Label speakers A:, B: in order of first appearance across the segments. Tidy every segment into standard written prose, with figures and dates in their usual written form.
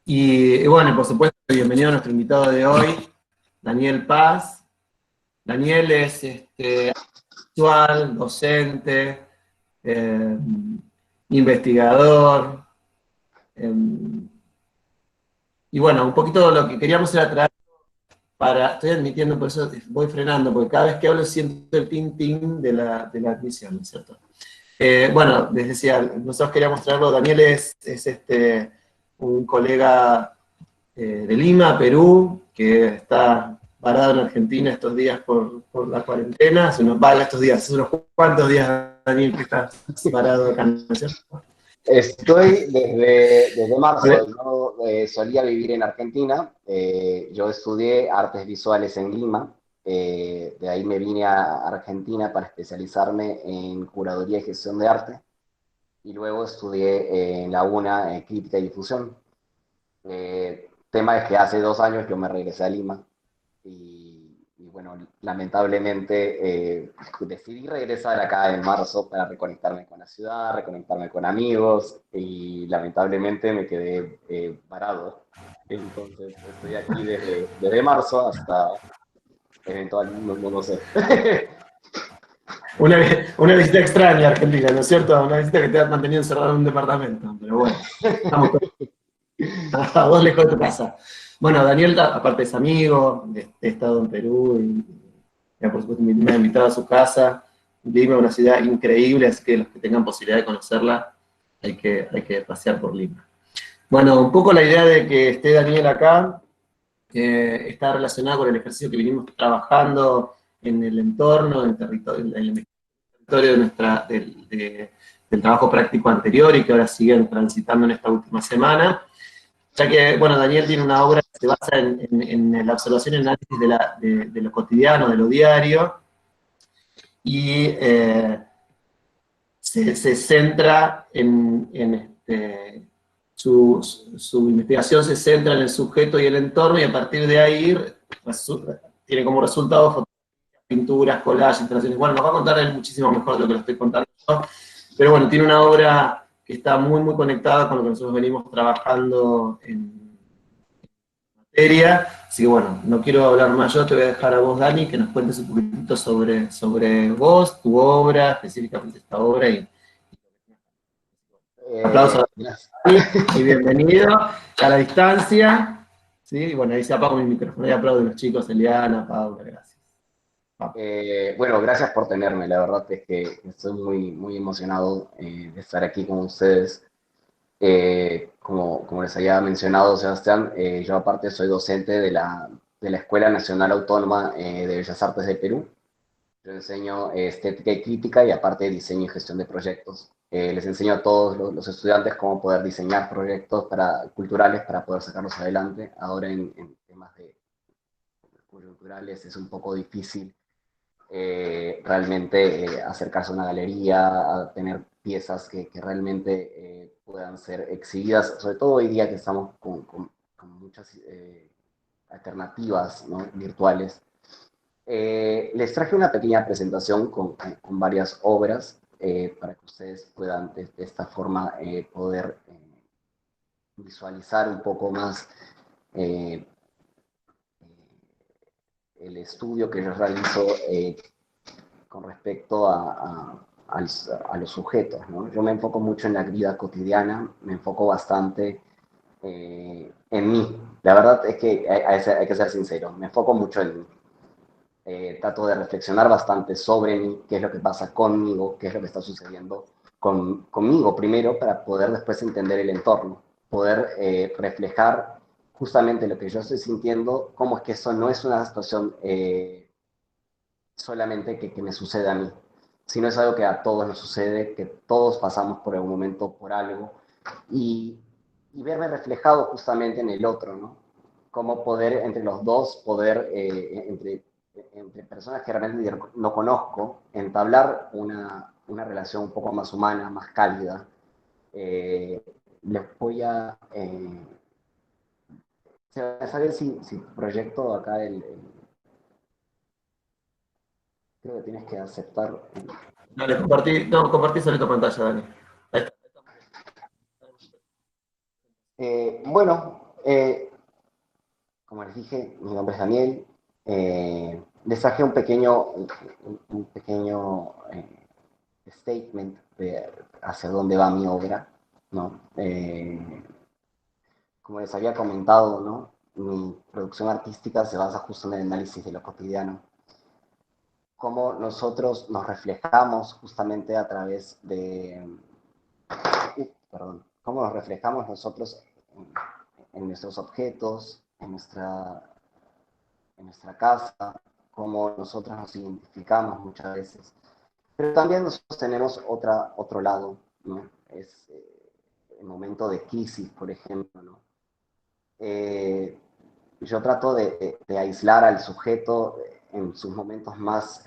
A: Y bueno, por supuesto, bienvenido a nuestro invitado de hoy, Daniel Paz. Daniel es actual, docente, eh, investigador, eh, y bueno, un poquito lo que queríamos era traer estoy admitiendo, por eso voy frenando, porque cada vez que hablo siento el ting-ting de la admisión, ¿no es cierto? Bueno, les decía, nosotros queríamos traerlo, Daniel es un colega de Lima, Perú, que está parado en Argentina estos días por la cuarentena, hace unos cuantos días, Daniel, que estás parado acá, ¿no es cierto?
B: Estoy desde marzo. Yo solía vivir en Argentina. Yo estudié artes visuales en Lima. De ahí me vine a Argentina para especializarme en curaduría y gestión de arte. Y luego estudié en la UNA crítica y difusión. Tema es que hace 2 años yo me regresé a Lima y bueno, lamentablemente decidí regresar acá en marzo para reconectarme con la ciudad, reconectarme con amigos y lamentablemente me quedé varado. Entonces estoy aquí desde marzo hasta eventualmente, no lo sé.
A: Una, una visita extraña a Argentina, ¿no es cierto? Una visita que te ha mantenido encerrado en un departamento, pero bueno, estamos a vos lejos de tu casa. Bueno, Daniel, aparte es amigo, he estado en Perú y por supuesto me ha invitado a su casa. Lima es una ciudad increíble, así que los que tengan posibilidad de conocerla, hay que pasear por Lima. Bueno, un poco la idea de que esté Daniel acá está relacionada con el ejercicio que vinimos trabajando en el entorno, en el territorio del trabajo práctico anterior y que ahora siguen transitando en esta última semana. Ya que, bueno, Daniel tiene una obra que se basa en la observación y análisis de lo cotidiano, de lo diario, y se centra su investigación se centra en el sujeto y el entorno, y a partir de ahí tiene como resultado pinturas, collages, instalaciones. Bueno, nos va a contar él muchísimo mejor de lo que lo estoy contando yo, pero bueno, tiene una obra que está muy, muy conectada con lo que nosotros venimos trabajando en materia. Así que bueno, no quiero hablar más yo, te voy a dejar a vos, Dani, que nos cuentes un poquitito sobre vos, tu obra, específicamente esta obra, y aplausos a
B: Gracias.
A: Dani, y bienvenido a la distancia. ¿Sí? Y bueno, ahí se apaga mi micrófono, y aplauden los chicos, Eliana, Paula, gracias.
B: Bueno, gracias por tenerme. La verdad es que estoy muy, muy emocionado de estar aquí con ustedes. Como les había mencionado, Sebastián, yo aparte soy docente de la Escuela Nacional Autónoma de Bellas Artes de Perú. Yo enseño estética y crítica y aparte diseño y gestión de proyectos. Les enseño a todos los estudiantes cómo poder diseñar proyectos culturales para poder sacarlos adelante. Ahora en temas de coyunturales es un poco difícil realmente acercarse a una galería, a tener piezas que realmente puedan ser exhibidas, sobre todo hoy día que estamos con muchas alternativas, ¿no?, virtuales. Les traje una pequeña presentación con varias obras para que ustedes puedan de esta forma poder visualizar un poco más eh, el estudio que yo realizo con respecto a los sujetos, ¿no? Yo me enfoco mucho en la vida cotidiana, me enfoco bastante en mí. La verdad es que hay que ser sincero, me enfoco mucho en mí. Trato de reflexionar bastante sobre mí, qué es lo que pasa conmigo, qué es lo que está sucediendo conmigo primero para poder después entender el entorno, poder reflejar justamente lo que yo estoy sintiendo, cómo es que eso no es una situación solamente que me sucede a mí, sino es algo que a todos nos sucede, que todos pasamos por algún momento por algo, y, y verme reflejado justamente en el otro, ¿no? Cómo poder entre los dos, poder entre personas que realmente no conozco, entablar una relación un poco más humana, más cálida. Les voy a... ¿Sabes si proyecto acá creo que tienes que aceptar.
A: Dale, compartí solito pantalla, Dani. Ahí está.
B: Bueno, eh, como les dije, mi nombre es Daniel. Les traje un pequeño statement de hacia dónde va mi obra, ¿no? Como les había comentado, ¿no? Mi producción artística se basa justo en el análisis de lo cotidiano, cómo nosotros nos reflejamos justamente a través de, perdón, cómo nos reflejamos nosotros en nuestros objetos, en nuestra casa, cómo nosotros nos identificamos muchas veces. Pero también nosotros tenemos otro lado, ¿no? Es el momento de crisis, por ejemplo, ¿no? Eh, yo trato de aislar al sujeto en sus momentos más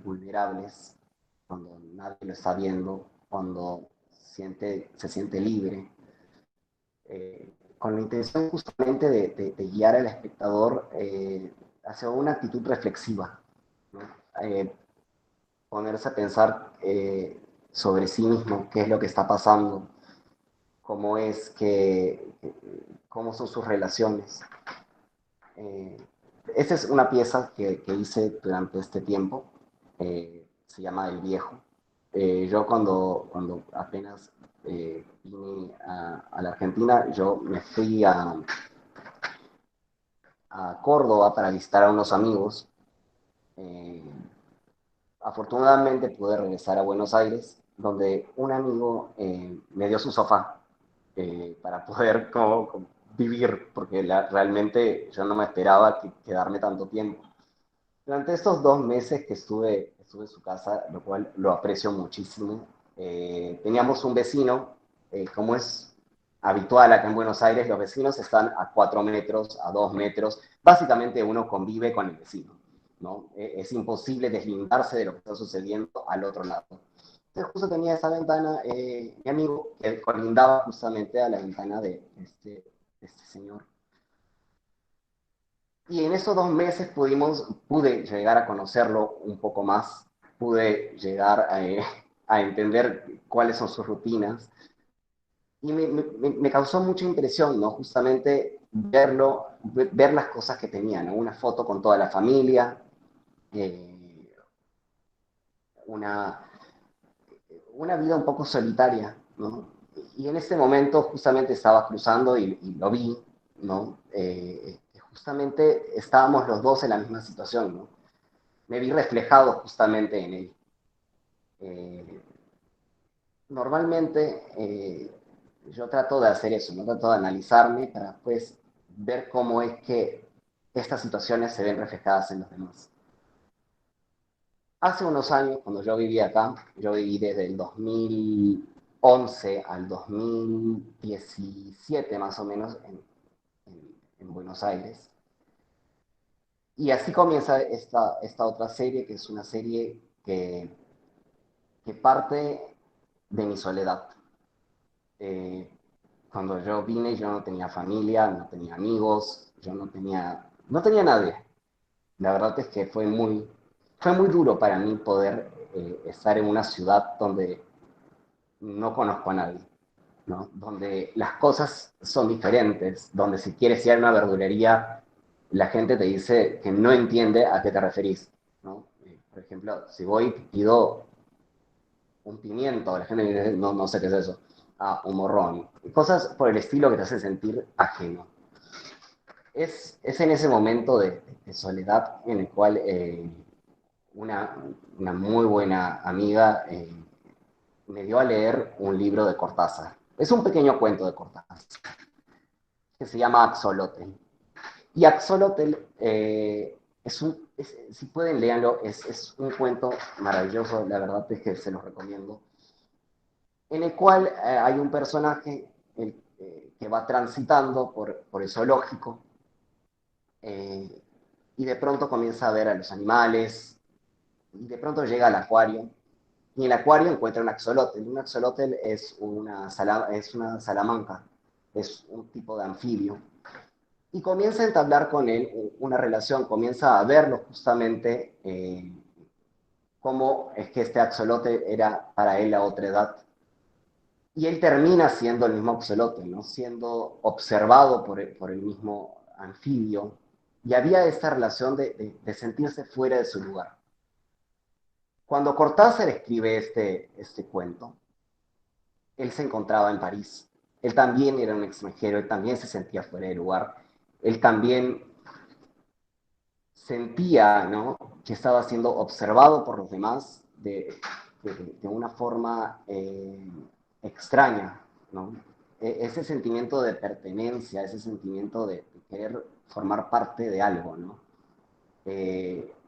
B: vulnerables, cuando nadie lo está viendo, cuando se siente libre, con la intención justamente de guiar al espectador hacia una actitud reflexiva, ¿no? Eh, Ponerse a pensar sobre sí mismo, qué es lo que está pasando, cómo es cómo son sus relaciones. Eh, Esta es una pieza que hice durante este tiempo, se llama El Viejo. Yo cuando apenas vine a la Argentina, yo me fui a Córdoba para visitar a unos amigos. Eh, Afortunadamente pude regresar a Buenos Aires, donde un amigo me dio su sofá para poder como vivir, porque realmente yo no me esperaba quedarme tanto tiempo. Durante estos 2 meses que estuve en su casa, lo cual lo aprecio muchísimo, teníamos un vecino, como es habitual acá en Buenos Aires, los vecinos están a 4 metros, a 2 metros, básicamente uno convive con el vecino, ¿no? Es imposible deslindarse de lo que está sucediendo al otro lado. Entonces justo tenía esa ventana, mi amigo, que colindaba justamente a la ventana de este señor. Y en esos 2 meses pude llegar a conocerlo un poco más, pude llegar a entender cuáles son sus rutinas y me causó mucha impresión, ¿no? Justamente ver las cosas que tenía, ¿no? Una foto con toda la familia, eh, una, una vida un poco solitaria, ¿no? Y en ese momento justamente estaba cruzando y lo vi, ¿no? Justamente estábamos los dos en la misma situación, ¿no? Me vi reflejado justamente en él. Eh, Normalmente yo trato de hacer eso, ¿no? Trato de analizarme para después ver cómo es que estas situaciones se ven reflejadas en los demás. Hace unos años, cuando yo vivía acá, yo viví desde el 2011 al 2017 más o menos en Buenos Aires. Y así comienza esta otra serie, que es una serie que parte de mi soledad. Eh, Cuando yo vine, yo no tenía familia, no tenía amigos, yo no tenía nadie. La verdad es que fue muy duro para mí poder estar en una ciudad donde no conozco a nadie, ¿no? Donde las cosas son diferentes, donde si quieres ir a una verdulería, la gente te dice que no entiende a qué te referís, ¿no? Por ejemplo, si voy y pido un pimiento, la gente me dice, no, no sé qué es eso, un morrón, cosas por el estilo que te hacen sentir ajeno. Es en ese momento de soledad en el cual una, una muy buena amiga me dio a leer un libro de Cortázar. Es un pequeño cuento de Cortázar que se llama Axolotl. Y Axolotl si pueden leerlo, es un cuento maravilloso, la verdad es que se los recomiendo, en el cual hay un personaje que va transitando por el zoológico eh, y de pronto comienza a ver a los animales y de pronto llega al acuario y en el acuario encuentra un axolotl. Un axolotl es una salamanca, es un tipo de anfibio. Y comienza a entablar con él una relación, comienza a verlo justamente cómo es que este axolotl era para él la otra edad. Y él termina siendo el mismo oxolote, ¿no? Siendo observado por el mismo anfibio. Y había esta relación de sentirse fuera de su lugar. Cuando Cortázar escribe este cuento, él se encontraba en París. Él también era un extranjero, él también se sentía fuera de lugar. Él también sentía, ¿no?, que estaba siendo observado por los demás de una forma extraña, ¿no? Ese sentimiento de pertenencia, ese sentimiento de querer formar parte de algo, ¿no?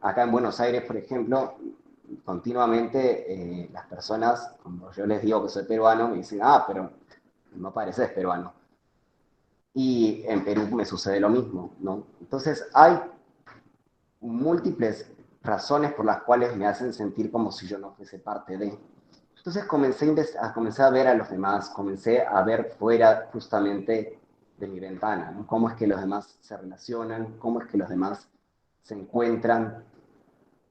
B: Acá en Buenos Aires, por ejemplo, continuamente las personas, cuando yo les digo que soy peruano, me dicen, ah, pero no pareces peruano. Y en Perú me sucede lo mismo, ¿no? Entonces hay múltiples razones por las cuales me hacen sentir como si yo no fuese parte de. Entonces comencé a ver a los demás, comencé a ver fuera justamente de mi ventana, ¿no? Cómo es que los demás se relacionan, cómo es que los demás se encuentran.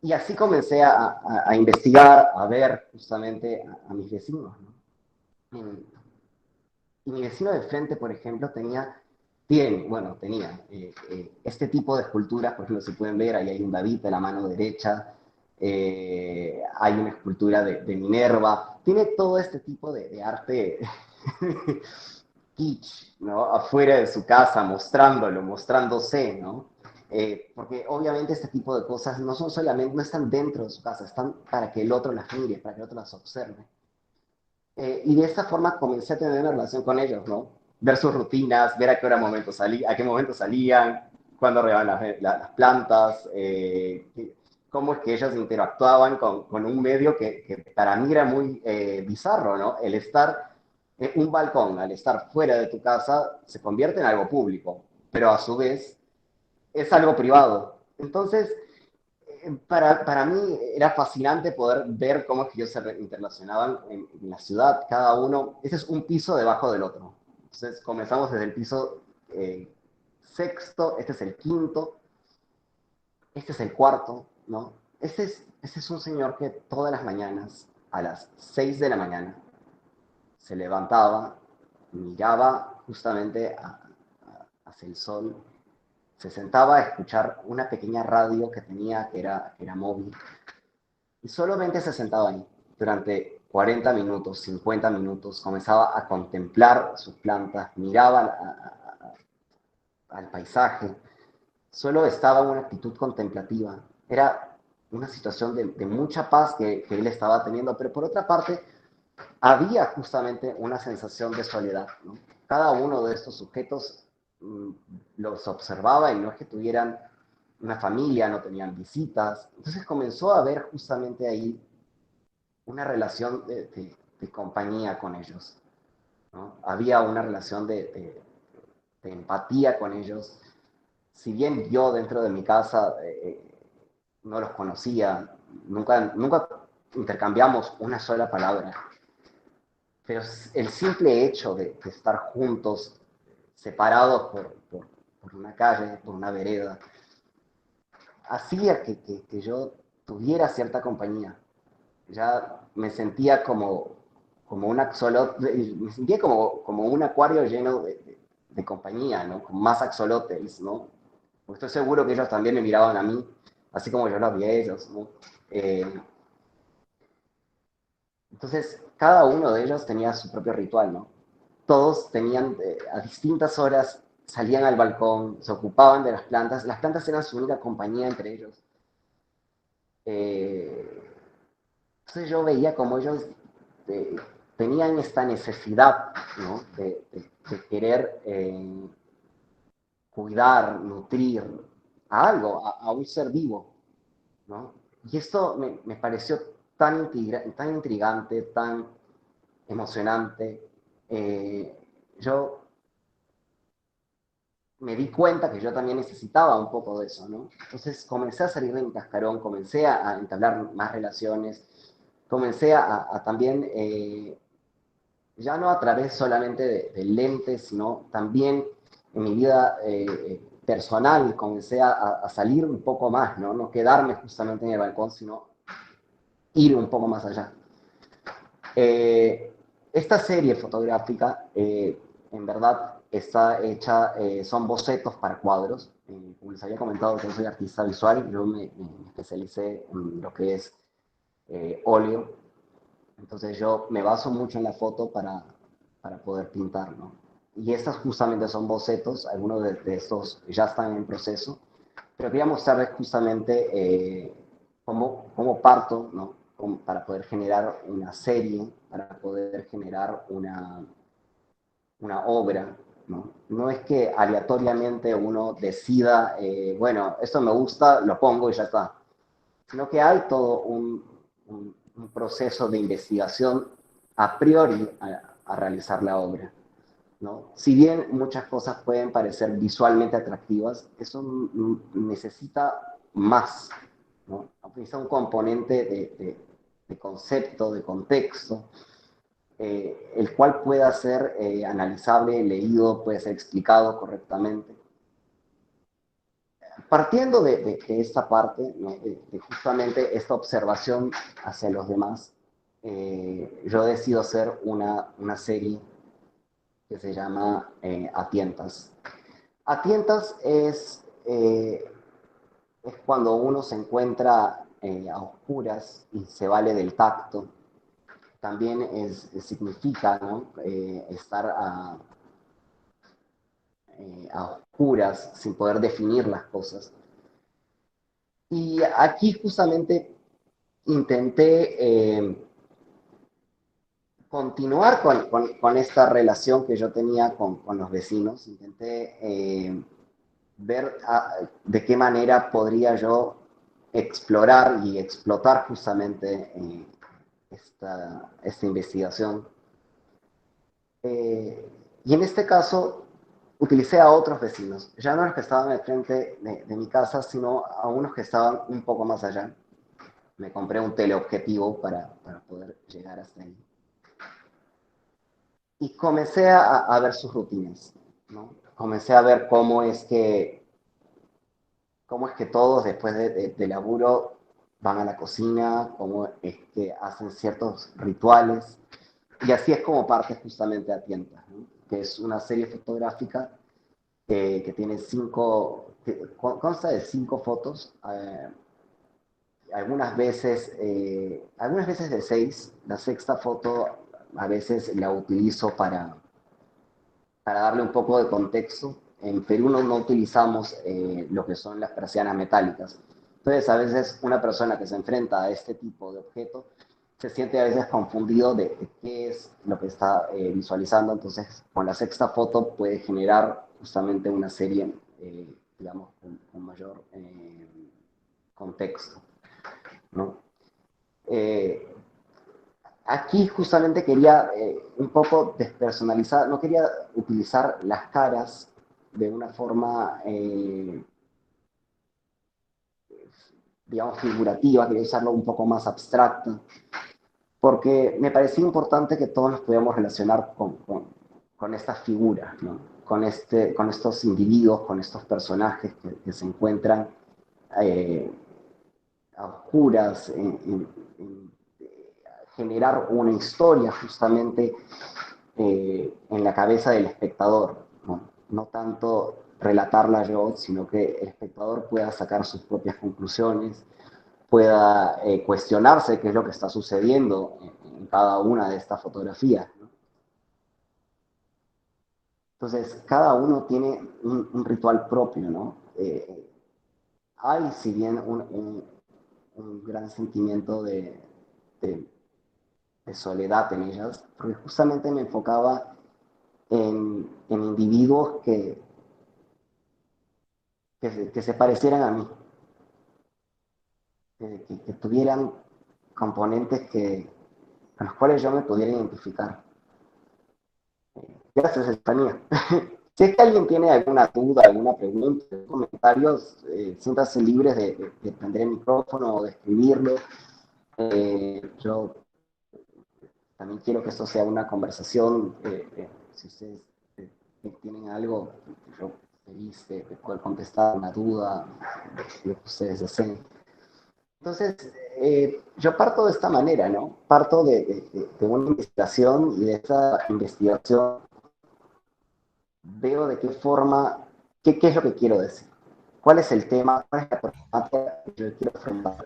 B: Y así comencé a investigar, a ver justamente a mis vecinos, ¿no? Y mi vecino de frente, por ejemplo, tenía este tipo de esculturas, por ejemplo, se pueden ver, ahí hay un David de la mano derecha, hay una escultura de Minerva, tiene todo este tipo de arte kitsch, ¿no? Afuera de su casa, mostrándolo, mostrándose, ¿no? Porque obviamente este tipo de cosas no son solamente, no están dentro de su casa, están para que el otro las mire, para que el otro las observe. Y de esta forma comencé a tener una relación con ellos, ¿no? Ver sus rutinas, ver a qué momento salían, cuándo regaban las plantas, cómo es que ellos interactuaban con un medio que para mí era muy bizarro, ¿no? El estar en un balcón, al estar fuera de tu casa, se convierte en algo público, pero a su vez es algo privado. Entonces, para mí era fascinante poder ver cómo es que ellos se interrelacionaban en la ciudad, cada uno. Ese es un piso debajo del otro. Entonces comenzamos desde el piso sexto, este es el quinto, este es el cuarto, ¿no? Este es un señor que todas las mañanas, a las 6 de la mañana, se levantaba, miraba justamente hacia el sol, se sentaba a escuchar una pequeña radio que tenía, que era móvil, y solamente se sentaba ahí durante 40 minutos, 50 minutos, comenzaba a contemplar sus plantas, miraba al paisaje, solo estaba en una actitud contemplativa. Era una situación de mucha paz que él estaba teniendo, pero por otra parte, había justamente una sensación de soledad, ¿no? Cada uno de estos sujetos los observaba y no es que tuvieran una familia, no tenían visitas. Entonces comenzó a haber justamente ahí una relación de compañía con ellos, ¿no? Había una relación de empatía con ellos. Si bien yo dentro de mi casa no los conocía, nunca intercambiamos una sola palabra, pero el simple hecho de estar juntos, separados por una calle, por una vereda, hacía que yo tuviera cierta compañía. Ya me sentía como un axolote, me sentía como un acuario lleno de compañía, ¿no? Con más axolotes, ¿no? Porque estoy seguro que ellos también me miraban a mí, así como yo los vi a ellos, ¿no? Eh, entonces, cada uno de ellos tenía su propio ritual, ¿no? Todos tenían, a distintas horas, salían al balcón, se ocupaban de las plantas eran su única compañía entre ellos. Eh, entonces yo veía como ellos eh, tenían esta necesidad, ¿no?, de querer cuidar, nutrir a algo, a un ser vivo, ¿no? Y esto me pareció tan intrigante, tan emocionante. Yo me di cuenta que yo también necesitaba un poco de eso, ¿no? Entonces comencé a salir de mi cascarón, comencé a entablar más relaciones, comencé a también ya no a través solamente de lentes, sino también en mi vida personal comencé a salir un poco más, ¿no? No quedarme justamente en el balcón, sino ir un poco más allá. Eh, esta serie fotográfica, en verdad, está hecha, son bocetos para cuadros. Como les había comentado, yo soy artista visual, yo me especialicé en lo que es óleo. Entonces yo me baso mucho en la foto para poder pintar, ¿no? Y estas justamente son bocetos, algunos de estos ya están en proceso, pero quería mostrarles justamente cómo parto, ¿no? Para poder generar una serie, para poder generar una obra, ¿no? No es que aleatoriamente uno decida, bueno, esto me gusta, lo pongo y ya está, sino que hay todo un proceso de investigación a priori a realizar la obra, ¿no? Si bien muchas cosas pueden parecer visualmente atractivas, eso necesita más, ¿no? Necesita un componente de concepto, de contexto, el cual pueda ser analizable, leído, puede ser explicado correctamente. Partiendo de esta parte, ¿no? De justamente esta observación hacia los demás, yo decido hacer una serie que se llama A Tientas. A Tientas es cuando uno se encuentra a oscuras y se vale del tacto. También significa, ¿no? Estar a oscuras sin poder definir las cosas. Y aquí justamente intenté continuar con esta relación que yo tenía con los vecinos. Intenté ver de qué manera podría yo explorar y explotar justamente esta investigación. Y en este caso utilicé a otros vecinos, ya no los que estaban al frente de mi casa, sino a unos que estaban un poco más allá. Me compré un teleobjetivo para poder llegar hasta ahí. Y comencé a ver sus rutinas, ¿no? Comencé a ver cómo es que todos después de laburo van a la cocina, cómo es que hacen ciertos rituales. Y así es como parte justamente a Tientas, ¿no? Que es una serie fotográfica que tiene consta de 5 fotos, algunas veces de 6. La sexta foto a veces la utilizo para darle un poco de contexto. En Perú no utilizamos lo que son las persianas metálicas. Entonces, a veces una persona que se enfrenta a este tipo de objeto se siente a veces confundido de qué es lo que está visualizando. Entonces, con la sexta foto puede generar justamente una serie, digamos, con mayor contexto, ¿no? Eh, Aquí justamente quería un poco despersonalizar, no quería utilizar las caras de una forma, digamos, figurativa, quería usarlo un poco más abstracta, porque me parecía importante que todos nos pudiéramos relacionar con estas figuras, ¿no? Con estos individuos, con estos personajes que se encuentran eh, a oscuras, en generar una historia justamente en la cabeza del espectador, ¿no? No tanto relatarla yo, sino que el espectador pueda sacar sus propias conclusiones, pueda cuestionarse qué es lo que está sucediendo en cada una de estas fotografías, ¿no? Entonces, cada uno tiene un ritual propio, ¿no? Hay, si bien, un gran sentimiento de, de soledad en ellas, porque justamente me enfocaba en individuos que se parecieran a mí, que tuvieran componentes con los cuales yo me pudiera identificar. Gracias, Estefanía. Si es que alguien tiene alguna duda, alguna pregunta, comentarios, siéntanse libres de prender el micrófono o de escribirlo. Yo también quiero que esto sea una conversación. Si ustedes tienen algo, yo feliz de poder contestar una duda, lo que ustedes deseen. Entonces, yo parto de esta manera, ¿no? Parto de una investigación y de esta investigación veo de qué forma, qué es lo que quiero decir, cuál es el tema, cuál es la problemática que yo quiero afrontar.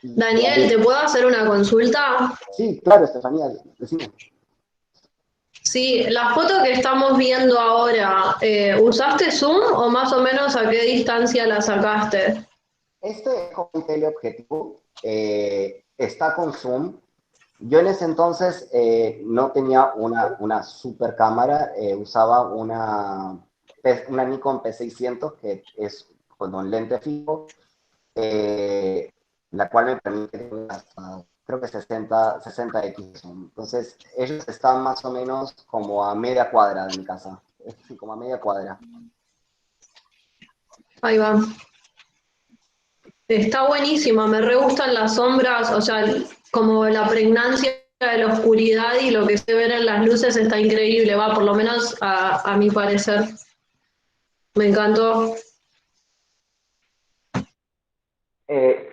B: Y de
C: Daniel,
B: ahí,
C: ¿te puedo hacer una consulta?
B: sí, claro, Estefanía, decime.
C: Sí, la foto que estamos viendo ahora, ¿usaste Zoom o más o menos a qué distancia la sacaste?
B: Este es con un teleobjetivo, está con zoom. Yo en ese entonces no tenía una super cámara, usaba una Nikon P600 que es con un lente fijo, eh, la cual me permite hasta creo que 60x. Entonces ellos están más o menos como a media cuadra de mi casa, sí, como a media cuadra.
C: Ahí va. Está buenísima, me re gustan las sombras, o sea, como la pregnancia de la oscuridad y lo que se ve en las luces está increíble, va, por lo menos a mi parecer. Me encantó.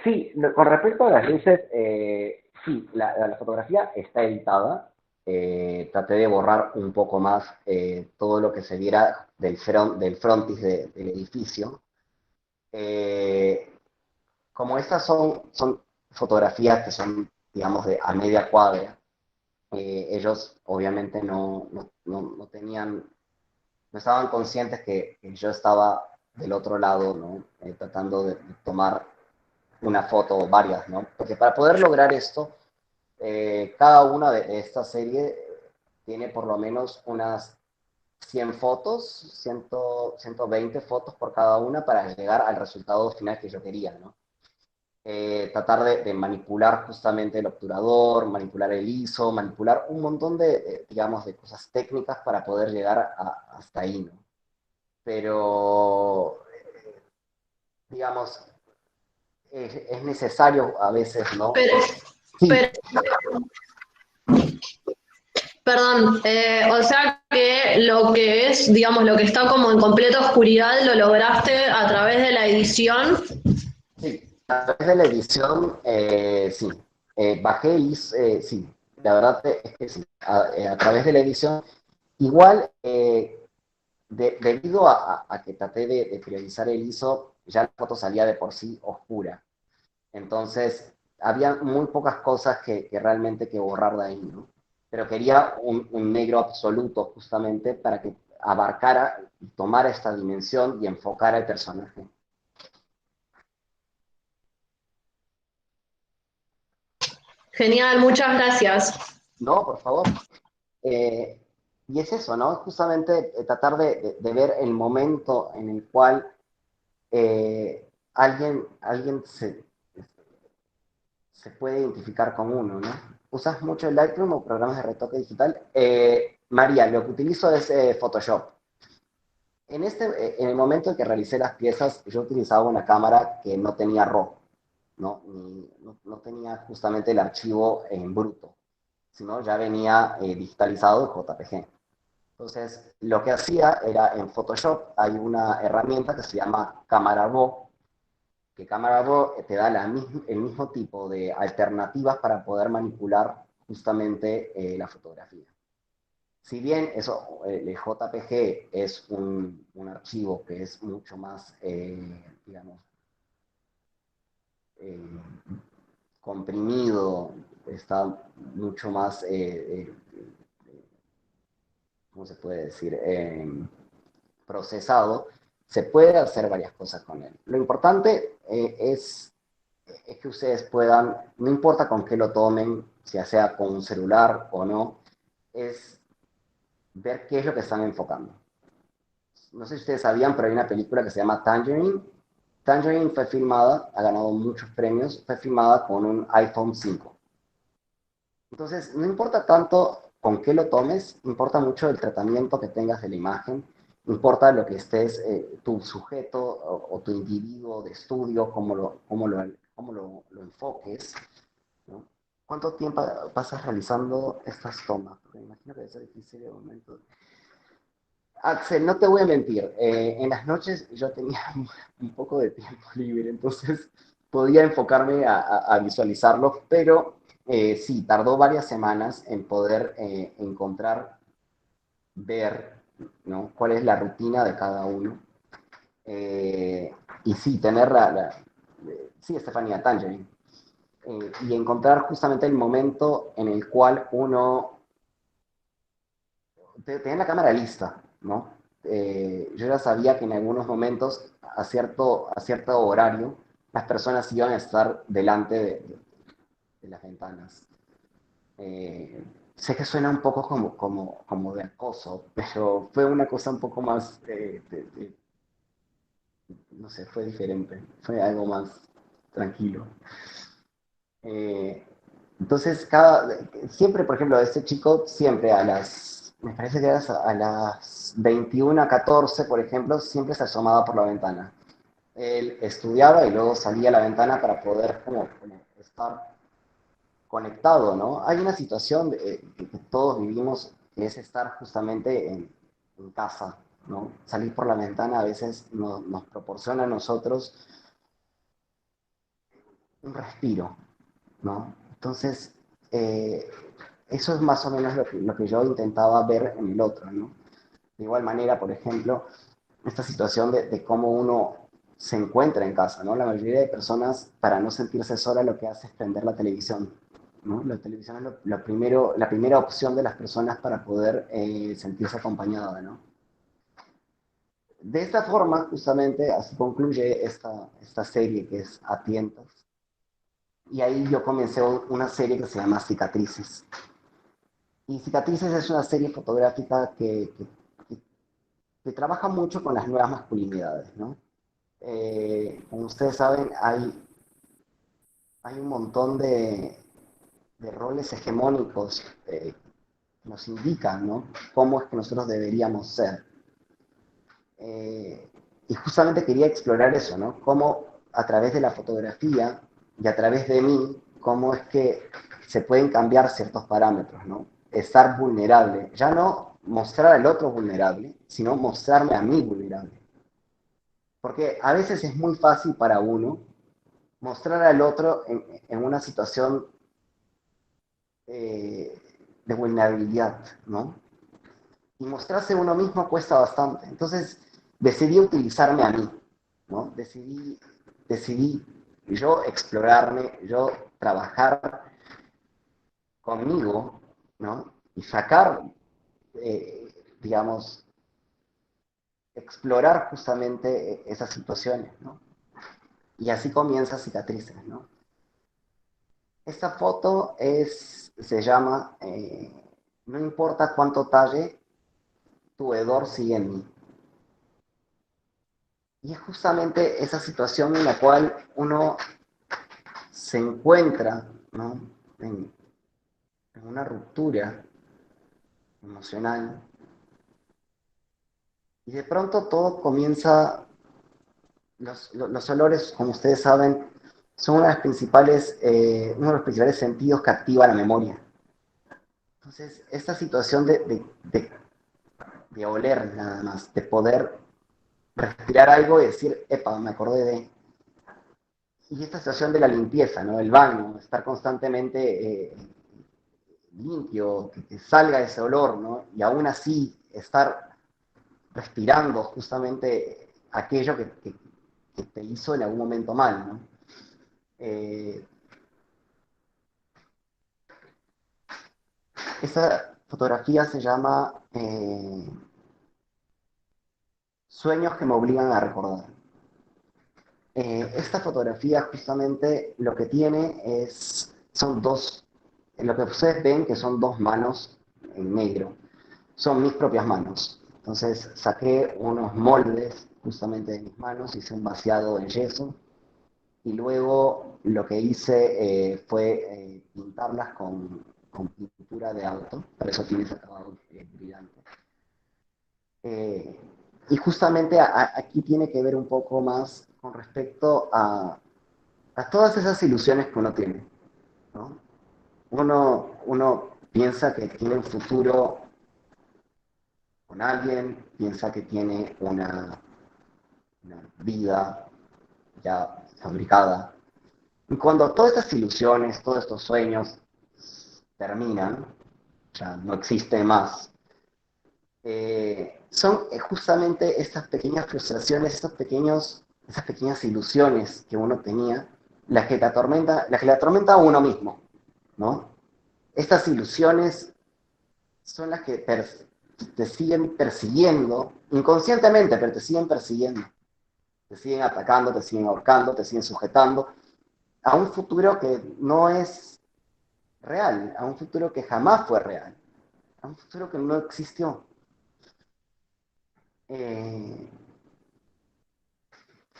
B: Sí, con respecto a las luces, sí, la fotografía está editada. Traté de borrar un poco más todo lo que se viera del frontis del edificio. Eh, Como estas son fotografías que son, digamos, a media cuadra, ellos obviamente no tenían, no estaban conscientes que yo estaba del otro lado, ¿no? Tratando de tomar una foto o varias, ¿no? Porque para poder lograr esto, cada una de esta serie tiene por lo menos unas 100 fotos, 120 fotos por cada una para llegar al resultado final que yo quería, ¿no? Tratar de manipular justamente el obturador, manipular el ISO, manipular un montón digamos, de cosas técnicas para poder llegar hasta ahí, ¿no? Pero, digamos, es necesario a veces, ¿no?
C: Pero,
B: Sí,
C: pero perdón, o sea que lo que es, digamos, lo que está como en completa oscuridad, lo lograste a través de la edición.
B: sí, a través de la edición, sí. Bajé y sí, la verdad es que sí, a través de la edición. Igual, debido a que traté de priorizar el ISO, ya la foto salía de por sí oscura. Entonces, había muy pocas cosas que realmente que borrar de ahí, ¿no? Pero quería un negro absoluto justamente para que abarcara y tomara esta dimensión y enfocara el personaje.
C: Genial, muchas gracias.
B: No, por favor. Eh, y es eso, ¿no? Justamente tratar de ver el momento en el cual alguien se puede identificar con uno, ¿no? ¿Usas mucho el Lightroom o programas de retoque digital? María, lo que utilizo es Photoshop. En el momento en que realicé las piezas, yo utilizaba una cámara que no tenía RAW, ¿no? No tenía justamente el archivo en bruto, sino ya venía digitalizado en JPG. Entonces, lo que hacía era en Photoshop hay una herramienta que se llama Cámara Raw, que Cámara Raw te da el mismo tipo de alternativas para poder manipular justamente la fotografía. Si bien eso, el JPG es un archivo que es mucho más, digamos, eh, comprimido, está mucho más, ¿cómo se puede decir? Procesado, se puede hacer varias cosas con él. Lo importante es que ustedes puedan, no importa con qué lo tomen, ya sea con un celular o no, es ver qué es lo que están enfocando. No sé si ustedes sabían, pero hay una película que se llama Tangerine. Tangerine fue filmada, ha ganado muchos premios, fue filmada con un iPhone 5. Entonces, no importa tanto con qué lo tomes, importa mucho el tratamiento que tengas de la imagen, importa lo que estés, tu sujeto o tu individuo de estudio, cómo lo enfoques, ¿no? ¿Cuánto tiempo pasas realizando estas tomas? Porque me imagino que debe ser difícil de momento. Axel, no te voy a mentir, en las noches yo tenía un poco de tiempo libre, entonces podía enfocarme a visualizarlo, pero sí, tardó varias semanas en poder encontrar, ver, ¿no? Cuál es la rutina de cada uno. Y sí, tener sí, Estefanía Tangerine, y encontrar justamente el momento en el cual uno tener la cámara lista, ¿no? Yo ya sabía que en algunos momentos, a cierto horario, las personas iban a estar delante de las ventanas. Sé que suena un poco como de acoso, pero fue una cosa un poco más, no sé, fue diferente, fue algo más tranquilo. Eh, entonces, siempre, por ejemplo, este chico, siempre me parece que era a las 21:14, por ejemplo, siempre se asomaba por la ventana. Él estudiaba y luego salía a la ventana para poder como estar conectado, ¿no? Hay una situación que todos vivimos, que es estar justamente en casa, ¿no? Salir por la ventana a veces nos proporciona a nosotros un respiro, ¿no? Entonces, eh, eso es más o menos lo que yo intentaba ver en el otro, ¿no? De igual manera, por ejemplo, esta situación de cómo uno se encuentra en casa, ¿no? La mayoría de personas, para no sentirse sola, lo que hace es prender la televisión, ¿no? La televisión es la primera opción de las personas para poder sentirse acompañada, ¿no? De esta forma, justamente, así concluye esta serie que es A Tientas. Y ahí yo comencé una serie que se llama Cicatrices. Y Cicatrices es una serie fotográfica que trabaja mucho con las nuevas masculinidades, ¿no? Como ustedes saben, hay un montón de roles hegemónicos que nos indican, ¿no? Cómo es que nosotros deberíamos ser. Y justamente quería explorar eso, ¿no? Cómo a través de la fotografía y a través de mí, cómo es que se pueden cambiar ciertos parámetros, ¿no? Estar vulnerable, ya no mostrar al otro vulnerable, sino mostrarme a mí vulnerable. Porque a veces es muy fácil para uno mostrar al otro en una situación de vulnerabilidad, ¿no? Y mostrarse uno mismo cuesta bastante. Entonces decidí utilizarme a mí, ¿no? Decidí yo explorarme, yo trabajar conmigo, ¿no? Y sacar, digamos, explorar justamente esas situaciones, ¿no? Y así comienza Cicatrices, ¿no? Esta foto se llama No importa cuánto talle, tu hedor sigue en mí. Y es justamente esa situación en la cual uno se encuentra, ¿no? en una ruptura emocional y de pronto todo comienza, los olores, como ustedes saben, son uno de los principales sentidos que activa la memoria. Entonces, esta situación de oler nada más, de poder respirar algo y decir, epa, me acordé de... Y esta situación de la limpieza, ¿no? El baño, estar constantemente limpio, que salga ese olor, ¿no? Y aún así estar respirando justamente aquello que te hizo en algún momento mal, ¿no? Eh, Esa fotografía se llama Sueños que me obligan a recordar. Esta fotografía justamente lo que tiene son dos, lo que ustedes ven que son dos manos en negro, son mis propias manos. Entonces saqué unos moldes justamente de mis manos, hice un vaciado en yeso y luego lo que hice fue pintarlas con pintura de auto, por eso tiene ese acabado brillante. Eh, y justamente aquí tiene que ver un poco más con respecto a todas esas ilusiones que uno tiene, ¿no? Uno piensa que tiene un futuro con alguien, piensa que tiene una vida ya fabricada. Y cuando todas estas ilusiones, todos estos sueños terminan, ya no existen más, son justamente estas pequeñas frustraciones, esas pequeñas ilusiones que uno tenía, las que le atormenta a uno mismo, ¿no? Estas ilusiones son las que te siguen persiguiendo, inconscientemente, pero te siguen persiguiendo, te siguen atacando, te siguen ahorcando, te siguen sujetando a un futuro que no es real, a un futuro que jamás fue real, a un futuro que no existió. Eh,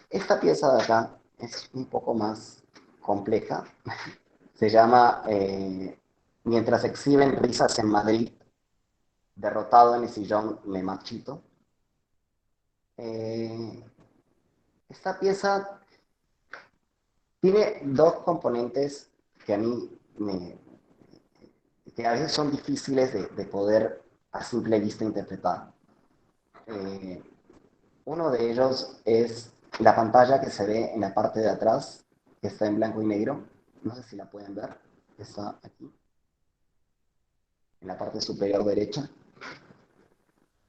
B: Esta pieza de acá es un poco más compleja. Se llama Mientras exhiben risas en Madrid, derrotado en el sillón me marchito. Eh, Esta pieza tiene dos componentes que a mí que a veces son difíciles de poder a simple vista interpretar. Eh, Uno de ellos es la pantalla que se ve en la parte de atrás, que está en blanco y negro. No sé si la pueden ver. Está aquí, en la parte superior derecha.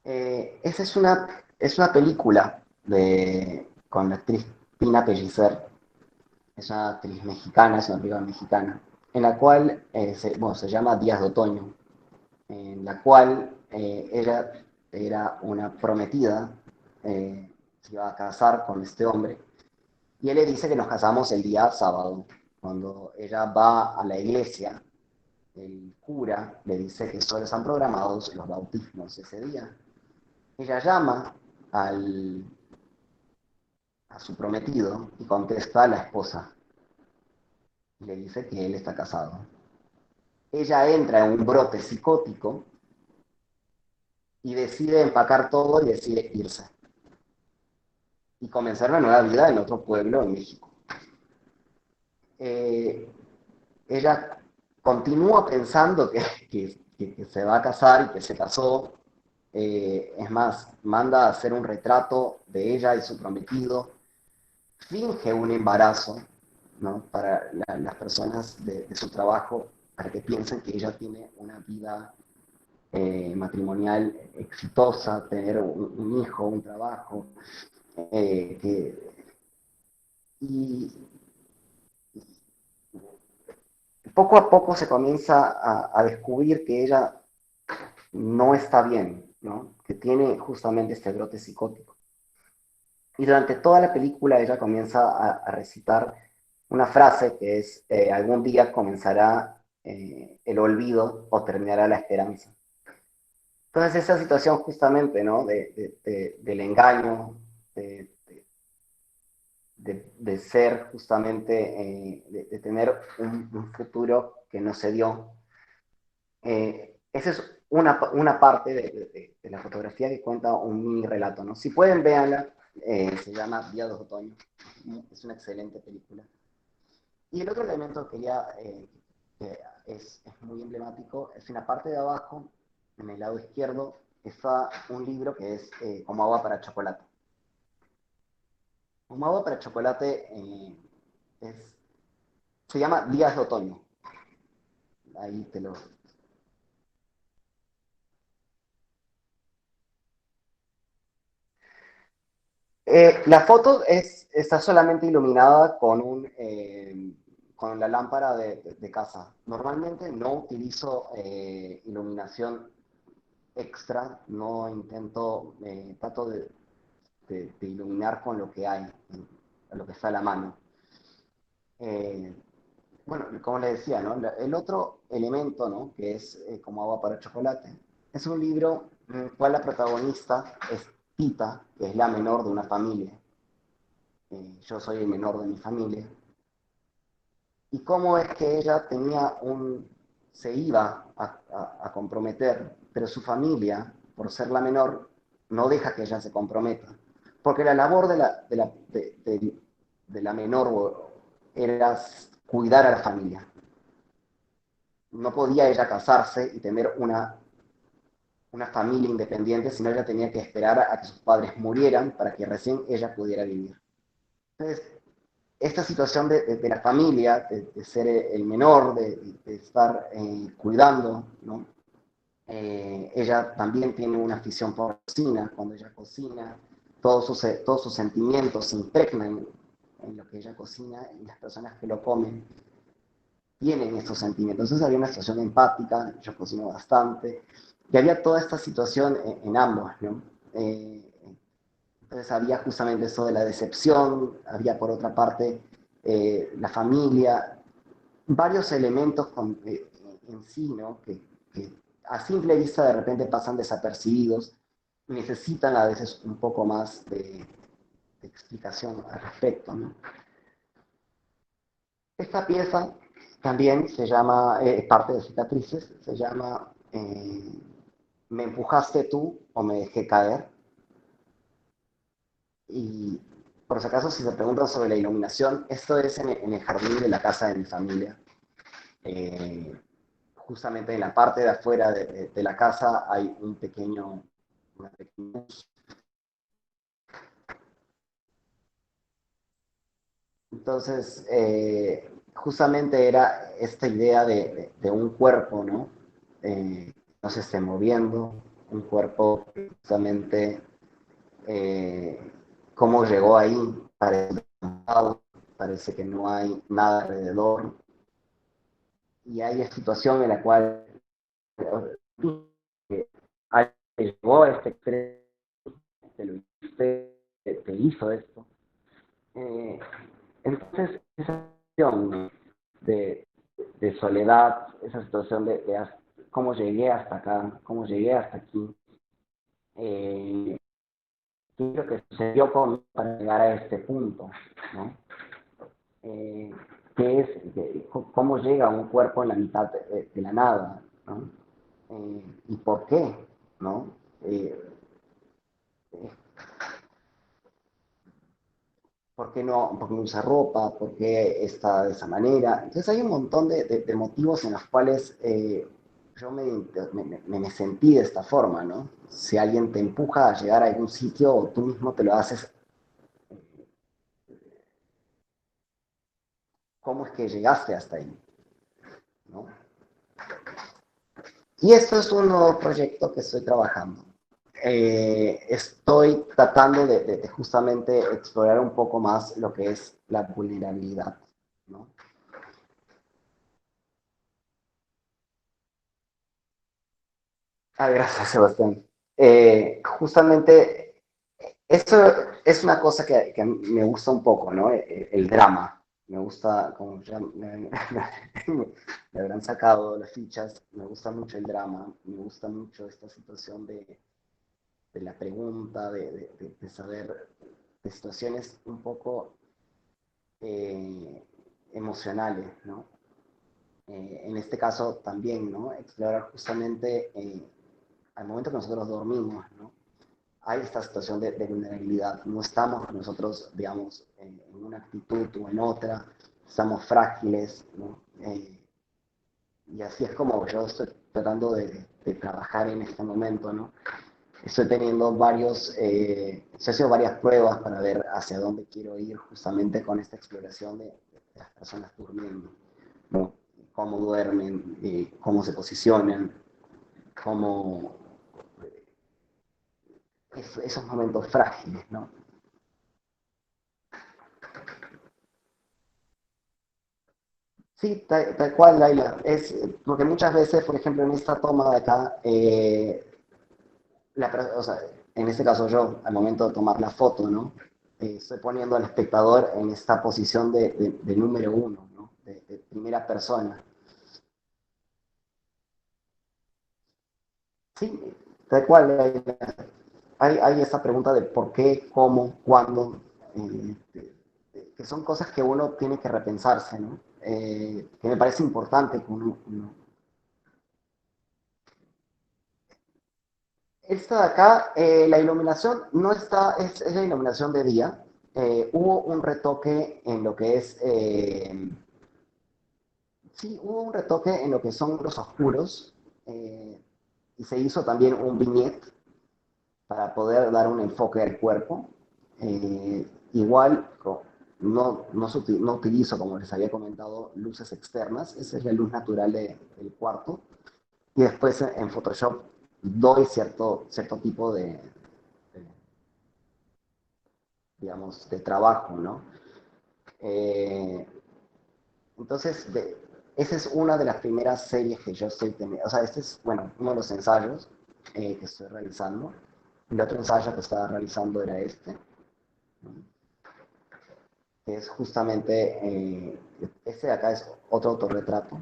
B: Esa es una película con la actriz Pina Pellicer. Es una actriz mexicana, es una película mexicana, en la cual se llama Días de Otoño, en la cual ella era una prometida, se iba a casar con este hombre, y él le dice que nos casamos el día sábado. Cuando ella va a la iglesia, el cura le dice que solo están programados los bautismos ese día. Ella llama al, a su prometido y contesta a la esposa. Y le dice que él está casado. Ella entra en un brote psicótico y decide empacar todo y decide irse. Y comenzar una nueva vida en otro pueblo en México. Ella continúa pensando que se va a casar y que se casó. Es más, manda a hacer un retrato de ella y su prometido. Finge un embarazo, ¿no? Para las personas de su trabajo, para que piensen que ella tiene una vida matrimonial exitosa, tener un hijo, un trabajo. Que, y poco a poco se comienza a descubrir que ella no está bien, ¿no? Que tiene justamente este brote psicótico. Y durante toda la película ella comienza a recitar una frase que es, algún día comenzará el olvido o terminará la esperanza. Entonces esa situación justamente, ¿no? Del engaño, de, de ser justamente, de tener un futuro que no se dio. Esa es una parte de la fotografía que cuenta un mini relato, ¿no? Si pueden, véanla. Se llama Días de Otoño. Es una excelente película. Y el otro elemento que es muy emblemático es en la parte de abajo, en el lado izquierdo, está un libro que es Como agua para chocolate. Como agua para chocolate se llama Días de Otoño. Ahí te lo... La foto está solamente iluminada con la lámpara de casa. Normalmente no utilizo iluminación extra, no intento, trato de iluminar con lo que hay, lo que está a la mano. Eh, bueno, como les decía, ¿no? El otro elemento, ¿no? Que es Como agua para chocolate, es un libro en el cual la protagonista es Tita, que es la menor de una familia. Yo soy el menor de mi familia. Y cómo es que ella se iba a comprometer, pero su familia, por ser la menor, no deja que ella se comprometa. Porque la labor de la menor era cuidar a la familia. No podía ella casarse y tener una familia independiente, sino ella tenía que esperar a que sus padres murieran para que recién ella pudiera vivir. Entonces, esta situación de la familia, de ser el menor, de estar cuidando, ¿no? Ella también tiene una afición por la cocina. Cuando ella cocina, todos sus sentimientos se impregnan en lo que ella cocina y las personas que lo comen tienen estos sentimientos. Entonces había una situación empática, yo cocino bastante, y había toda esta situación en ambos, ¿no? Entonces había justamente eso de la decepción, había por otra parte la familia, varios elementos en sí, ¿no? Que a simple vista de repente pasan desapercibidos, necesitan a veces un poco más de explicación al respecto, ¿no? Esta pieza también se llama, parte de cicatrices, se llama Me empujaste tú o me dejé caer. Y por si acaso, si se preguntan sobre la iluminación, esto es en el jardín de la casa de mi familia. Eh, Justamente en la parte de afuera de la casa hay una pequeña luz. Entonces, justamente era esta idea de un cuerpo, ¿no? No se esté moviendo, un cuerpo que justamente cómo llegó ahí, parece que no hay nada alrededor, y hay una situación en la cual alguien llegó a este extremo, te hizo esto. Eh, entonces, esa situación de soledad, esa situación de cómo llegué hasta acá, cómo llegué hasta aquí, eh, qué es lo que sucedió para llegar a este punto, ¿no? Eh, qué es, cómo llega un cuerpo en la mitad de la nada, ¿no? Y por qué, ¿no? Eh, ¿Por qué por qué no usa ropa? ¿Por qué está de esa manera? Entonces hay un montón de motivos en los cuales yo me sentí de esta forma, ¿no? Si alguien te empuja a llegar a algún sitio o tú mismo te lo haces, ¿cómo es que llegaste hasta ahí? ¿No? Y esto es un nuevo proyecto que estoy trabajando. Estoy tratando de justamente explorar un poco más lo que es la vulnerabilidad, ¿no? Ah, gracias, Sebastián. Justamente, esto es una cosa que me gusta un poco, ¿no? El drama. Me gusta, como ya me habrán sacado las fichas, me gusta mucho el drama, me gusta mucho esta situación de la pregunta, de saber, de situaciones un poco eh, emocionales, ¿no? En este caso también, ¿no? Explorar justamente al momento que nosotros dormimos, ¿no? Hay esta situación de vulnerabilidad. No estamos nosotros, digamos, en una actitud o en otra, estamos frágiles, ¿no? Y así es como yo estoy tratando de trabajar en este momento, ¿no? Estoy teniendo estoy haciendo varias pruebas para ver hacia dónde quiero ir justamente con esta exploración de las personas durmiendo, ¿no? Cómo duermen, cómo se posicionan, cómo esos momentos frágiles, ¿no? Sí, tal cual, Laila. Es, porque muchas veces, por ejemplo, en esta toma de acá, o sea, en este caso yo, al momento de tomar la foto, ¿no? Estoy poniendo al espectador en esta posición de número uno, ¿no? De primera persona. Sí, tal cual, Laila. Hay esa pregunta de por qué, cómo, cuándo, que son cosas que uno tiene que repensarse, ¿no? Que me parece importante que uno. Esta de acá, la iluminación no está, es la iluminación de día. Hubo un retoque en lo que es, sí, hubo un retoque en lo que son los oscuros. y se hizo también un vignette para poder dar un enfoque al cuerpo. Igual, no utilizo, como les había comentado, luces externas, esa es la luz natural del cuarto. Y después en Photoshop doy cierto tipo digamos, de trabajo, ¿no? Eh, entonces, esa es una de las primeras series que yo estoy teniendo. O sea, este es, bueno, uno de los ensayos que estoy realizando. El otro ensayo que estaba realizando era este, ¿no? Que es justamente, este de acá es otro autorretrato.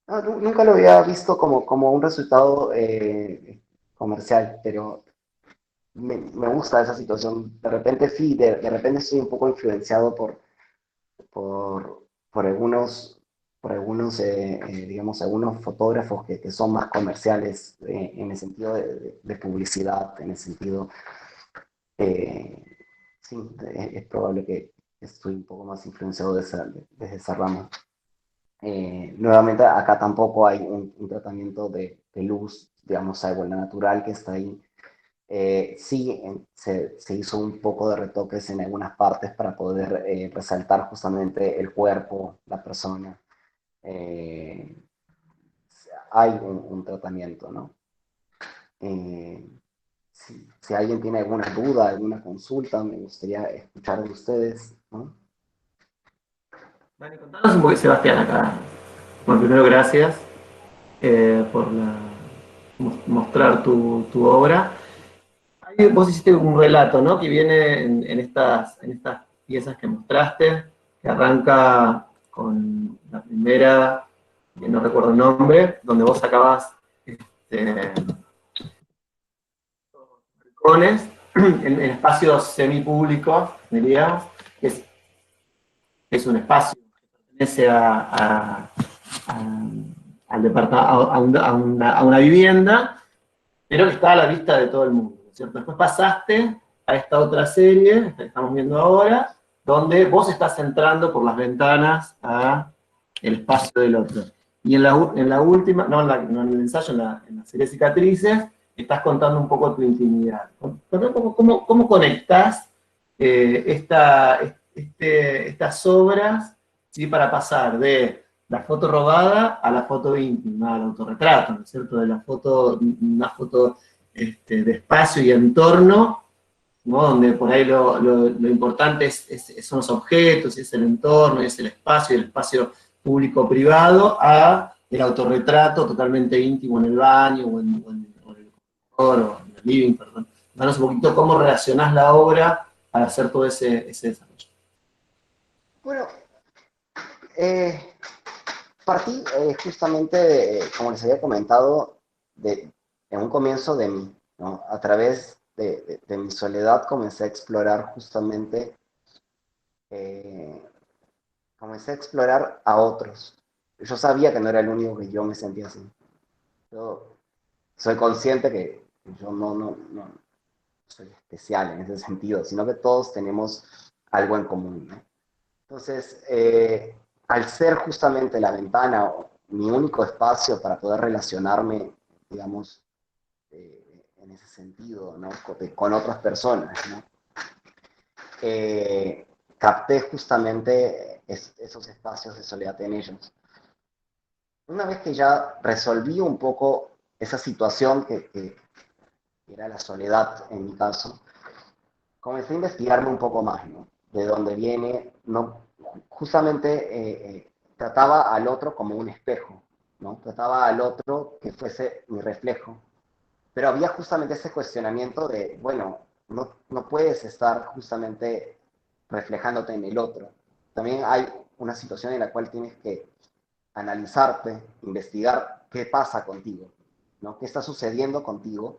B: Nunca lo había visto como un resultado comercial, pero me gusta esa situación. De repente sí, de repente estoy un poco influenciado por, por algunos, digamos, algunos fotógrafos que son más comerciales en el sentido de publicidad, en el sentido, eh, sí, es probable que estoy un poco más influenciado desde esa rama. Nuevamente, acá tampoco hay un tratamiento de luz, digamos, algo en la natural que está ahí. Sí, se hizo un poco de retoques en algunas partes para poder resaltar justamente el cuerpo, la persona. Eh, hay un tratamiento, ¿no? Eh, si alguien tiene alguna duda, alguna consulta, me gustaría escuchar de ustedes, ¿no?
A: Dani, contanos un poco, Sebastián, acá. Bueno, primero, gracias por mostrar tu obra. Ahí vos hiciste un relato, ¿no? Que viene en estas piezas que mostraste, que arranca con la primera, que no recuerdo el nombre, donde vos sacabas rincones en espacios semipúblicos, diríamos, que es un espacio que pertenece al a una vivienda, pero que está a la vista de todo el mundo, ¿cierto? Después pasaste a esta otra serie, que estamos viendo ahora, donde vos estás entrando por las ventanas a el espacio del otro. Y en la última, no en el ensayo, en la serie Cicatrices, estás contando un poco tu intimidad. Contame cómo conectás estas obras, ¿sí? Para pasar de la foto robada a la foto íntima, al autorretrato, ¿no es cierto? De la foto, una foto de espacio y entorno, ¿no? Donde por ahí lo importante son los objetos, es el entorno, es el espacio público-privado, a el autorretrato totalmente íntimo en el baño, o en el comedor, o en el living, perdón. Danos un poquito cómo relacionás la obra para hacer todo ese desarrollo.
B: Bueno, partí justamente, como les había comentado, en un comienzo de mí, ¿no? A través de mi soledad comencé a explorar justamente, eh, comencé a explorar a otros. Yo sabía que no era el único que yo me sentía así. Yo soy consciente que yo no soy especial en ese sentido, sino que todos tenemos algo en común, ¿no? Entonces, al ser justamente la ventana mi único espacio para poder relacionarme, digamos, en ese sentido, ¿no? Con otras personas, ¿no? Eh, Capté justamente esos espacios de soledad en ellos. Una vez que ya resolví un poco esa situación que era la soledad en mi caso, comencé a investigarme un poco más, ¿no? De dónde viene, no, justamente trataba al otro como un espejo, ¿no? Trataba al otro que fuese mi reflejo. Pero había justamente ese cuestionamiento de, bueno, no puedes estar justamente reflejándote en el otro. También hay una situación en la cual tienes que analizarte, investigar qué pasa contigo, ¿no? ¿Qué está sucediendo contigo?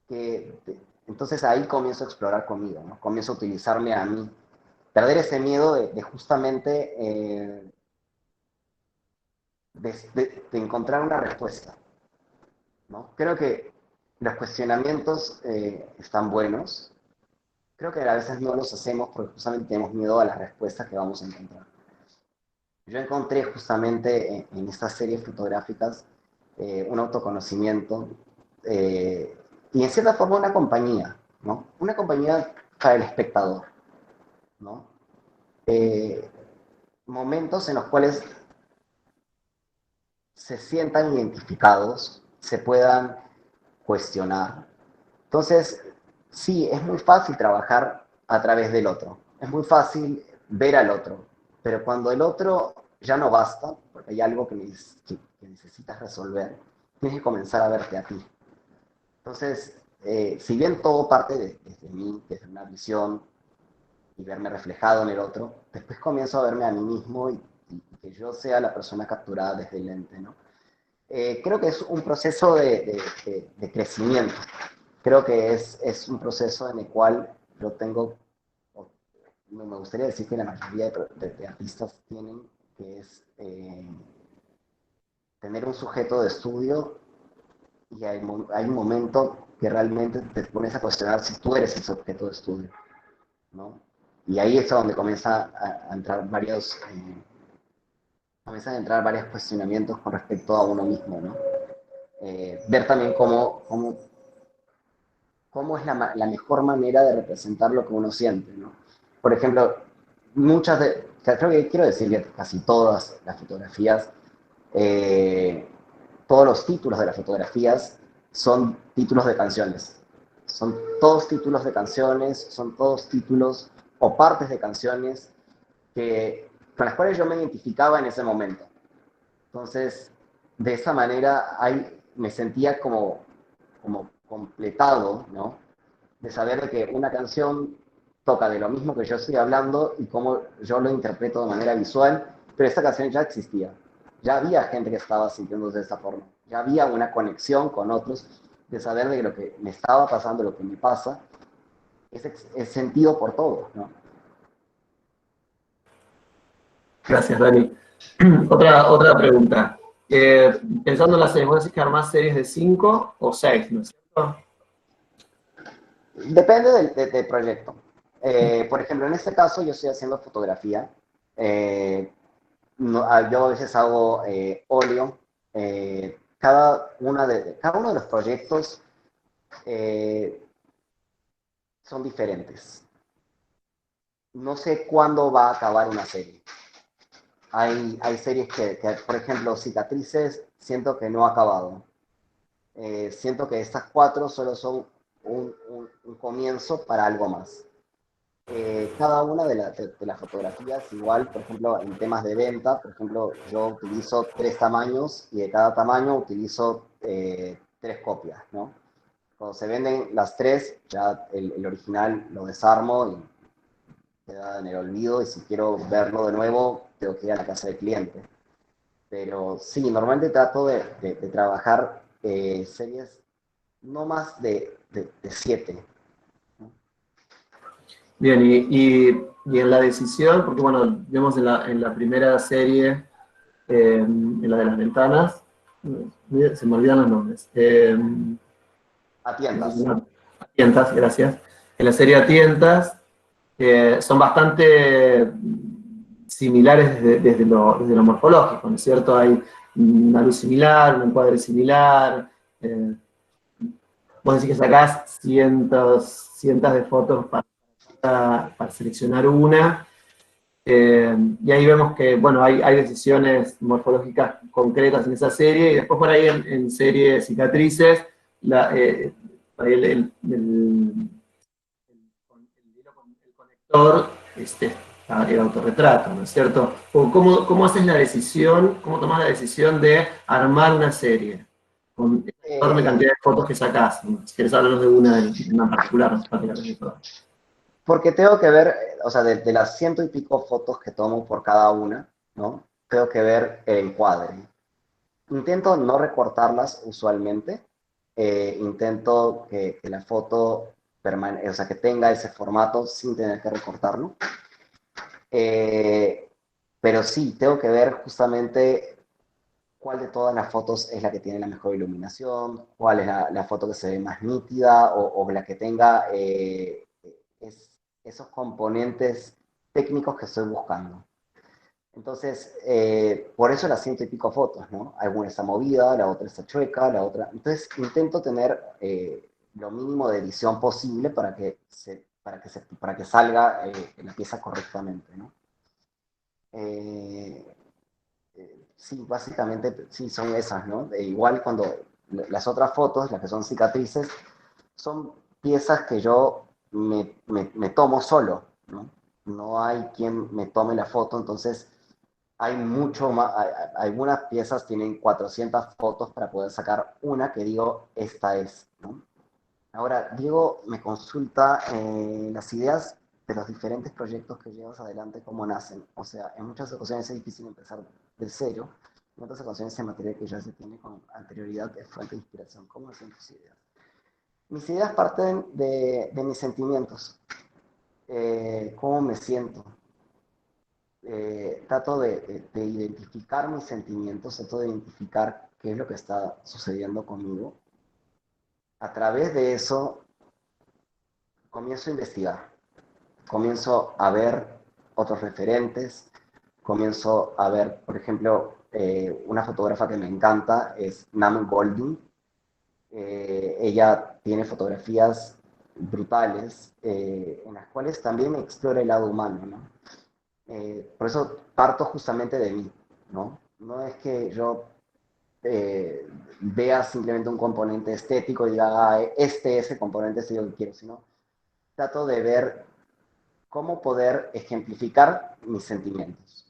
B: Que, entonces ahí comienzo a explorar conmigo, ¿no? Comienzo a utilizarme a mí, perder ese miedo de justamente de encontrar una respuesta, ¿no? Creo que los cuestionamientos están buenos, creo que a veces no los hacemos porque justamente tenemos miedo a las respuestas que vamos a encontrar. yo encontré justamente en estas series fotográficas un autoconocimiento y en cierta forma una compañía, ¿no? Una compañía para el espectador, ¿no? Eh, Momentos en los cuales se sientan identificados, se puedan cuestionar. Entonces, sí, es muy fácil trabajar a través del otro, es muy fácil ver al otro, pero cuando el otro ya no basta, porque hay algo que necesitas resolver, tienes que comenzar a verte a ti. Entonces, si bien todo parte desde mí, desde una visión y verme reflejado en el otro, después comienzo a verme a mí mismo y que yo sea la persona capturada desde el lente, ¿no? Creo que es un proceso de crecimiento. Creo que es un proceso en el cual yo tengo, me gustaría decir que la mayoría de artistas tienen, que es tener un sujeto de estudio y hay un momento que realmente te pones a cuestionar si tú eres ese objeto de estudio, ¿no? Y ahí es donde a entrar comienzan a entrar varios cuestionamientos con respecto a uno mismo, ¿no? Ver también cómo es la mejor manera de representar lo que uno siente, ¿no? Por ejemplo, creo que quiero decir que casi todas las fotografías, eh, todos los títulos de las fotografías son títulos de canciones. Son todos títulos de canciones, son todos títulos o partes de canciones con las cuales yo me identificaba en ese momento. Entonces, de esa manera me sentía como completado, ¿no? De saber de que una canción toca de lo mismo que yo estoy hablando y cómo yo lo interpreto de manera visual, pero esta canción ya existía. Ya había gente que estaba sintiéndose de esa forma. Ya había una conexión con otros de saber de que lo que me estaba pasando, lo que me pasa, es sentido por todos, ¿no?
A: Gracias, Dani. Otra pregunta. Pensando en las series, ¿vos decís que armás series de 5 o 6, ¿no es cierto?
B: Depende del proyecto. Por ejemplo, en este caso yo estoy haciendo fotografía. Eh, yo a veces hago óleo. Cada uno de los proyectos eh, son diferentes. No sé cuándo va a acabar una serie. Hay series por ejemplo, Cicatrices, siento que no ha acabado. Siento que estas 4 solo son un comienzo para algo más. Cada una de las fotografías, igual, por ejemplo, en temas de venta, por ejemplo, yo utilizo 3 tamaños y de cada tamaño utilizo 3 copias, ¿no? Cuando se venden las 3, ya el original lo desarmo y queda en el olvido y si quiero verlo de nuevo, tengo que ir a la casa del cliente. Pero sí, normalmente trato de trabajar series no más de 7.
A: Bien, y en la decisión, porque bueno, vemos en la primera serie, en la de las ventanas, se me olvidan los nombres.
B: A tiendas.
A: Atientas, gracias. En la serie Atientas, son bastante similares desde lo morfológico, ¿no es cierto? Hay una luz similar, un encuadre similar. Vos decís que sacás cientos de fotos para seleccionar una. Y ahí vemos que, bueno, hay decisiones morfológicas concretas en esa serie, y después por ahí en serie Cicatrices, por ahí el conector el autorretrato, ¿no es cierto? ¿Cómo haces la decisión, cómo tomás la decisión de armar una serie? Con esa enorme cantidad de fotos que sacás. Si querés hablarnos de una en particular, no hace falta que hables de todas.
B: Porque tengo que ver, o sea, de las 100 y pico fotos que tomo por cada una, ¿no? Tengo que ver el encuadre. Intento no recortarlas usualmente. Intento que la foto o sea, que tenga ese formato sin tener que recortarlo. Eh, pero sí, tengo que ver justamente cuál de todas las fotos es la que tiene la mejor iluminación, cuál es la foto que se ve más nítida o la que tenga esos componentes técnicos que estoy buscando. Entonces, por eso las 100 y pico fotos, ¿no? Alguna está movida, la otra está chueca, la otra... Entonces, intento tener lo mínimo de edición posible para que salga la pieza correctamente, ¿no? Sí, básicamente, sí, son esas, ¿no? Igual cuando las otras fotos, las que son cicatrices, son piezas que yo me tomo solo, ¿no? No hay quien me tome la foto, entonces hay mucho más, algunas piezas tienen 400 fotos para poder sacar una que digo, esta es, ¿no? Ahora, Diego me consulta las ideas de los diferentes proyectos que llevas adelante, cómo nacen. O sea, en muchas ocasiones es difícil empezar de cero, en otras ocasiones el material que ya se tiene con anterioridad es fuente de inspiración. ¿Cómo nacen tus ideas? Mis ideas parten de mis sentimientos, cómo me siento. Trato de identificar mis sentimientos, trato de identificar qué es lo que está sucediendo conmigo. A través de eso comienzo a investigar, comienzo a ver otros referentes, comienzo a ver, por ejemplo, una fotógrafa que me encanta es Nam Goldin. Ella tiene fotografías brutales en las cuales también explora el lado humano, ¿no? Por eso parto justamente de mí, ¿no? No es que yo vea simplemente un componente estético y diga, ah, este es el componente estético que quiero, sino trato de ver cómo poder ejemplificar mis sentimientos.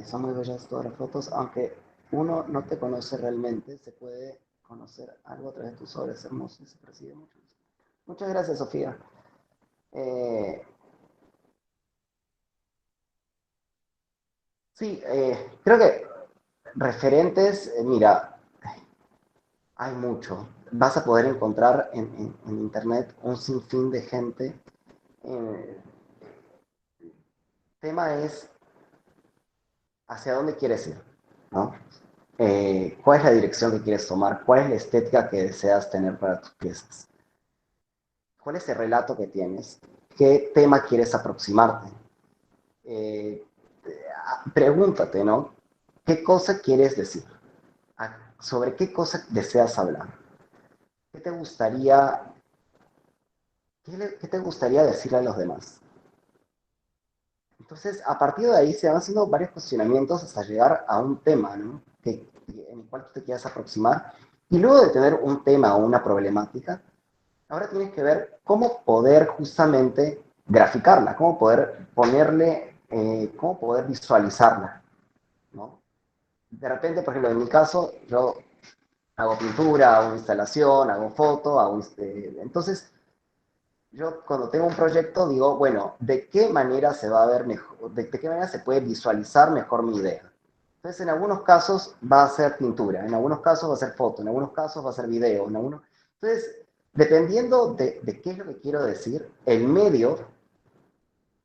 B: Son muy bellas todas las fotos, aunque uno no te conoce realmente, se puede conocer algo a través de tus obras hermosas y se percibe mucho. Muchas gracias, Sofía. Sí, creo que referentes, mira, hay mucho. Vas a poder encontrar en internet un sinfín de gente. El tema es hacia dónde quieres ir, ¿no? ¿Cuál es la dirección que quieres tomar? ¿Cuál es la estética que deseas tener para tus piezas? ¿Cuál es el relato que tienes? ¿Qué tema quieres aproximarte? Eh, Pregúntate, ¿no? ¿Qué cosa quieres decir? ¿Sobre qué cosa deseas hablar? ¿Qué te gustaría, qué te gustaría decirle a los demás? Entonces, a partir de ahí se van haciendo varios cuestionamientos hasta llegar a un tema, ¿no? En el cual tú te quieras aproximar. Y luego de tener un tema o una problemática, ahora tienes que ver cómo poder justamente graficarla, cómo poder ponerle, cómo poder visualizarla, ¿no? De repente, por ejemplo, en mi caso, yo hago pintura, hago instalación, hago foto, entonces yo cuando tengo un proyecto digo, bueno, ¿de qué manera se va a ver mejor, de qué manera se puede visualizar mejor mi idea? Entonces, en algunos casos va a ser pintura, en algunos casos va a ser foto, en algunos casos va a ser video, Entonces, dependiendo de qué es lo que quiero decir, el medio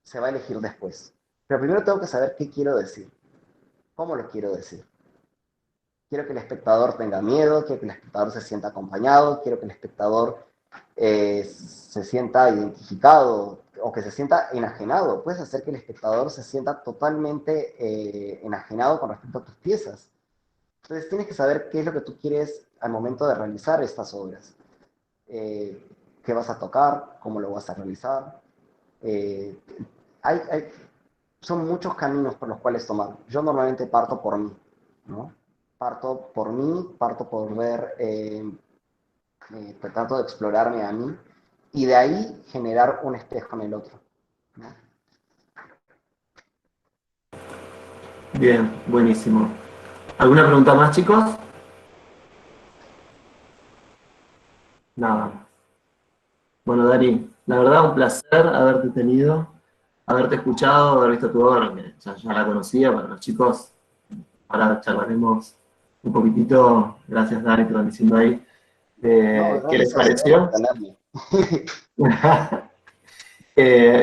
B: se va a elegir después. Pero primero tengo que saber qué quiero decir, cómo lo quiero decir. Quiero que el espectador tenga miedo, quiero que el espectador se sienta acompañado, quiero que el espectador se sienta identificado o que se sienta enajenado. Puedes hacer que el espectador se sienta totalmente enajenado con respecto a tus piezas. Entonces tienes que saber qué es lo que tú quieres al momento de realizar estas obras. Qué vas a tocar, cómo lo vas a realizar. Eh, son muchos caminos por los cuales tomar. Yo normalmente parto por mí, ¿no? Parto por mí, parto por ver, trato de explorarme a mí y de ahí generar un espejo en el otro, ¿no?
A: Bien, buenísimo. ¿Alguna pregunta más, chicos? Nada. Bueno, Dari, la verdad un placer haberte tenido, haberte escuchado, haber visto tu obra, que ya la conocía, para los chicos. Ahora charlaremos un poquitito. Gracias, Dari, por diciendo ahí.
B: No,
A: ¿Qué les
B: gracias a ustedes por
A: pareció?
B: tenerme.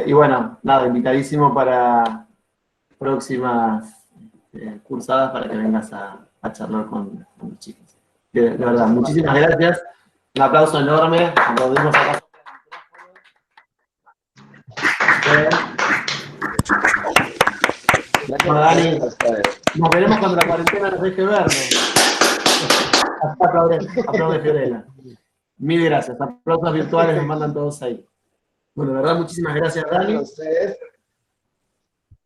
A: Y bueno, nada, invitadísimo para próximas cursadas para que vengas a charlar con los chicos. De verdad,
B: Muchísimas
A: muchísimas
B: gracias.
A: gracias. Un aplauso enorme. Aplaudimos acá. Bueno, Dani,
B: Gracias a ustedes.
A: nos veremos cuando la cuarentena nos deje vernos. Aplaude Fiorella. Mil gracias. Aplausos virtuales nos mandan todos ahí. Bueno, de verdad, muchísimas gracias,
B: Gracias a
A: Dani.
B: ustedes.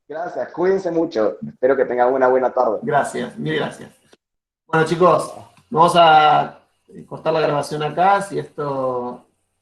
B: Gracias, cuídense mucho. Espero que tengan una buena tarde.
A: Gracias, mil gracias. Bueno, chicos, vamos a cortar la grabación acá. Si esto